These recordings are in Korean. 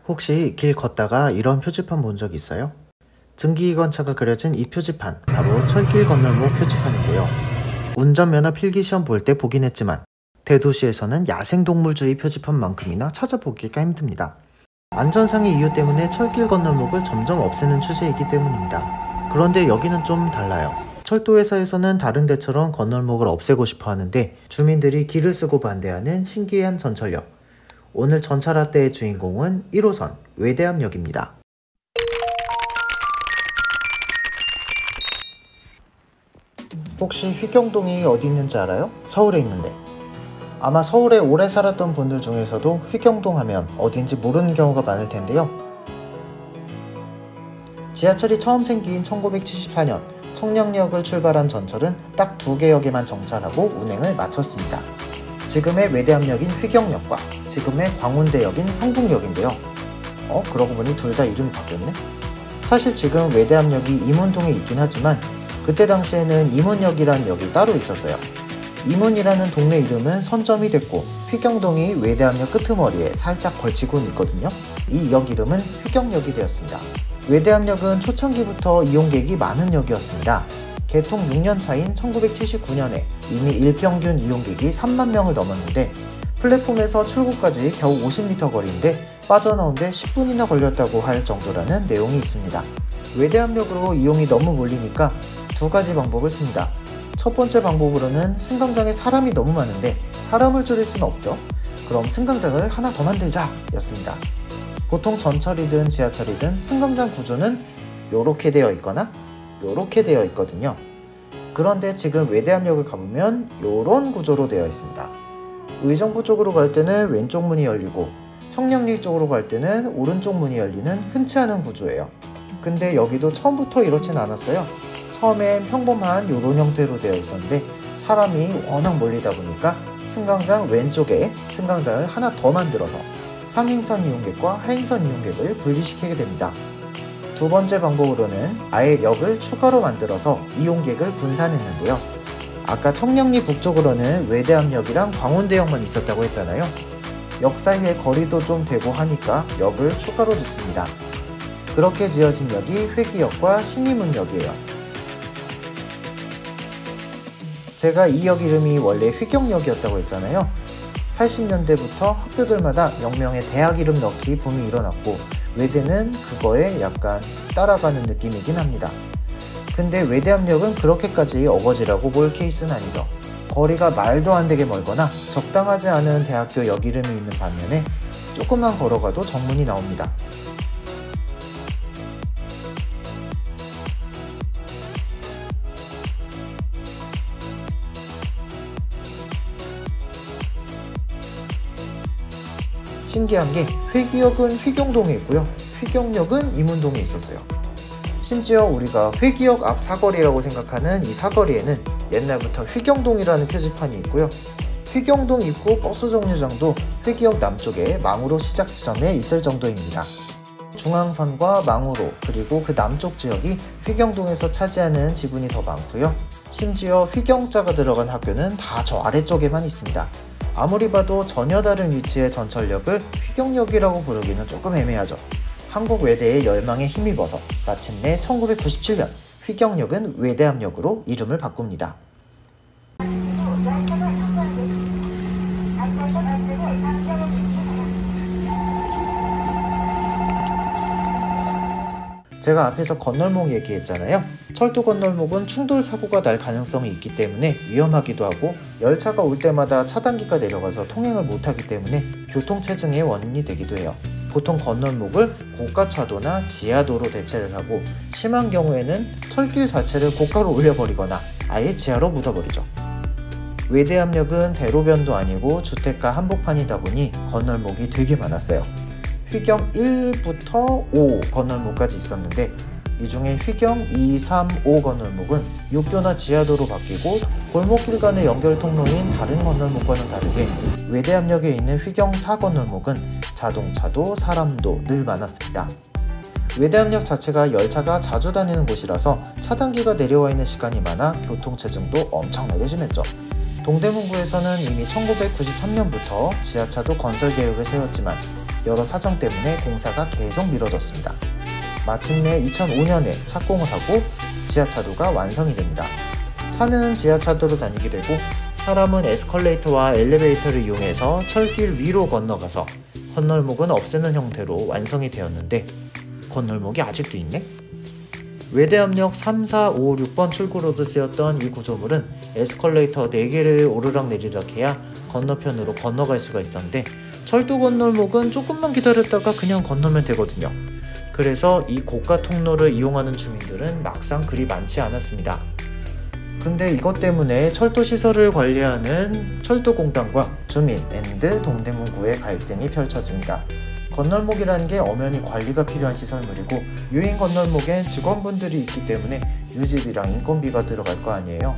혹시 길 걷다가 이런 표지판 본 적 있어요? 증기기관차가 그려진 이 표지판, 바로 철길 건널목 표지판인데요. 운전면허 필기시험 볼 때 보긴 했지만 대도시에서는 야생동물주의 표지판만큼이나 찾아보기가 힘듭니다. 안전상의 이유 때문에 철길 건널목을 점점 없애는 추세이기 때문입니다. 그런데 여기는 좀 달라요. 철도회사에서는 다른 데처럼 건널목을 없애고 싶어 하는데 주민들이 길을 쓰고 반대하는 신기한 전철역. 오늘 전철화때의 주인공은 1호선 외대암역입니다. 혹시 휘경동이 어디 있는지 알아요? 서울에 있는데. 아마 서울에 오래 살았던 분들 중에서도 휘경동 하면 어딘지 모르는 경우가 많을 텐데요. 지하철이 처음 생긴 1974년 청량역을 출발한 전철은 딱 2개 역에만 정차하고 운행을 마쳤습니다. 지금의 외대암역인 휘경역과 지금의 광운대역인 성북역인데요. 그러고 보니 둘 다 이름이 바뀌었네? 사실 지금 외대암역이 이문동에 있긴 하지만 그때 당시에는 이문역이란 역이 따로 있었어요. 이문이라는 동네 이름은 선점이 됐고 휘경동이 외대암역 끄트머리에 살짝 걸치고 있거든요. 이 역 이름은 휘경역이 되었습니다. 외대암역은 초창기부터 이용객이 많은 역이었습니다. 개통 6년 차인 1979년에 이미 일평균 이용객이 3만 명을 넘었는데 플랫폼에서 출구까지 겨우 50m 거리인데 빠져나온 데 10분이나 걸렸다고 할 정도라는 내용이 있습니다. 외대암역으로 이용이 너무 몰리니까 2가지 방법을 씁니다. 첫 번째 방법으로는 승강장에 사람이 너무 많은데 사람을 줄일 수는 없죠. 그럼 승강장을 하나 더 만들자 였습니다. 보통 전철이든 지하철이든 승강장 구조는 요렇게 되어 있거나 요렇게 되어 있거든요. 그런데 지금 외대암역을 가보면 요런 구조로 되어 있습니다. 의정부 쪽으로 갈 때는 왼쪽 문이 열리고 청량리 쪽으로 갈 때는 오른쪽 문이 열리는 흔치 않은 구조예요. 근데 여기도 처음부터 이렇진 않았어요. 처음엔 평범한 요런 형태로 되어 있었는데 사람이 워낙 몰리다 보니까 승강장 왼쪽에 승강장을 하나 더 만들어서 상행선 이용객과 하행선 이용객을 분리시키게 됩니다. 두 번째 방법으로는 아예 역을 추가로 만들어서 이용객을 분산했는데요. 아까 청량리 북쪽으로는 외대암역이랑 광운대역만 있었다고 했잖아요. 역 사이의 거리도 좀 되고 하니까 역을 추가로 짓습니다. 그렇게 지어진 역이 회기역과 신의문역이에요. 제가 이 역 이름이 원래 휘경역이었다고 했잖아요. 80년대부터 학교들마다 역명에 대학 이름 넣기 붐이 일어났고 외대는 그거에 약간 따라가는 느낌이긴 합니다. 근데 외대암역은 그렇게까지 어거지라고 볼 케이스는 아니죠. 거리가 말도 안 되게 멀거나 적당하지 않은 대학교 역 이름이 있는 반면에 조금만 걸어가도 정문이 나옵니다. 신기한 게 회기역은 휘경동에 있고요. 휘경역은 이문동에 있었어요. 심지어 우리가 회기역 앞 사거리라고 생각하는 이 사거리에는 옛날부터 휘경동이라는 표지판이 있고요. 휘경동 입구 버스 정류장도 회기역 남쪽에 망우로 시작 지점에 있을 정도입니다. 중앙선과 망우로 그리고 그 남쪽 지역이 휘경동에서 차지하는 지분이 더 많고요. 심지어 휘경자가 들어간 학교는 다 저 아래쪽에만 있습니다. 아무리 봐도 전혀 다른 위치의 전철역을 휘경역이라고 부르기는 조금 애매하죠. 한국 외대의 열망에 힘입어서 마침내 1997년 휘경역은 외대암역으로 이름을 바꿉니다. 제가 앞에서 건널목 얘기했잖아요. 철도 건널목은 충돌 사고가 날 가능성이 있기 때문에 위험하기도 하고 열차가 올 때마다 차단기가 내려가서 통행을 못하기 때문에 교통체증의 원인이 되기도 해요. 보통 건널목을 고가차도나 지하도로 대체를 하고 심한 경우에는 철길 자체를 고가로 올려버리거나 아예 지하로 묻어버리죠. 외대암역은 대로변도 아니고 주택가 한복판이다 보니 건널목이 되게 많았어요. 휘경 1부터 5 건널목까지 있었는데 이 중에 휘경 2, 3, 5 건널목은 육교나 지하도로 바뀌고 골목길 간의 연결 통로인 다른 건널목과는 다르게 외대암역에 있는 휘경 4 건널목은 자동차도 사람도 늘 많았습니다. 외대암역 자체가 열차가 자주 다니는 곳이라서 차단기가 내려와 있는 시간이 많아 교통체증도 엄청나게 심했죠. 동대문구에서는 이미 1993년부터 지하차도 건설 계획을 세웠지만 여러 사정 때문에 공사가 계속 미뤄졌습니다. 마침내 2005년에 착공을 하고 지하차도가 완성이 됩니다. 차는 지하차도로 다니게 되고 사람은 에스컬레이터와 엘리베이터를 이용해서 철길 위로 건너가서 건널목은 없애는 형태로 완성이 되었는데 건널목이 아직도 있네? 외대암역 3, 4, 5, 6번 출구로도 쓰였던 이 구조물은 에스컬레이터 4개를 오르락내리락 해야 건너편으로 건너갈 수가 있었는데 철도 건널목은 조금만 기다렸다가 그냥 건너면 되거든요. 그래서 이 고가 통로를 이용하는 주민들은 막상 그리 많지 않았습니다. 근데 이것 때문에 철도 시설을 관리하는 철도공단과 주민 앤드 동대문구의 갈등이 펼쳐집니다. 건널목이라는 게 엄연히 관리가 필요한 시설물이고 유인 건널목엔 직원분들이 있기 때문에 유지비랑 인건비가 들어갈 거 아니에요.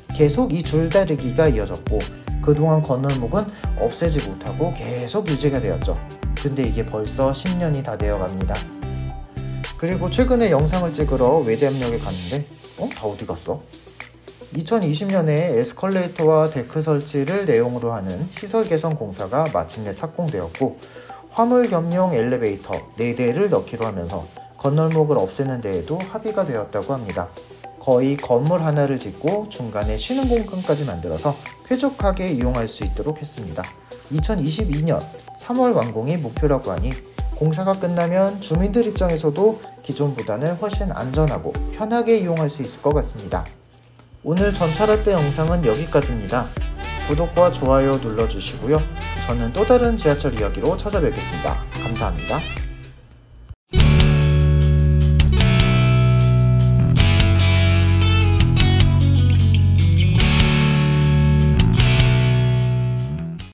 계속 이 줄다리기가 이어졌고 그동안 건널목은 없애지 못하고 계속 유지가 되었죠. 근데 이게 벌써 10년이 다 되어갑니다. 그리고 최근에 영상을 찍으러 외대암역에 갔는데 다 어디 갔어? 2020년에 에스컬레이터와 데크 설치를 내용으로 하는 시설 개선 공사가 마침내 착공되었고 화물 겸용 엘리베이터 4대를 넣기로 하면서 건널목을 없애는 데에도 합의가 되었다고 합니다. 거의 건물 하나를 짓고 중간에 쉬는 공간까지 만들어서 쾌적하게 이용할 수 있도록 했습니다. 2022년 3월 완공이 목표라고 하니 공사가 끝나면 주민들 입장에서도 기존보다는 훨씬 안전하고 편하게 이용할 수 있을 것 같습니다. 오늘 전철할 때 영상은 여기까지입니다. 구독과 좋아요 눌러주시고요. 저는 또 다른 지하철 이야기로 찾아뵙겠습니다. 감사합니다.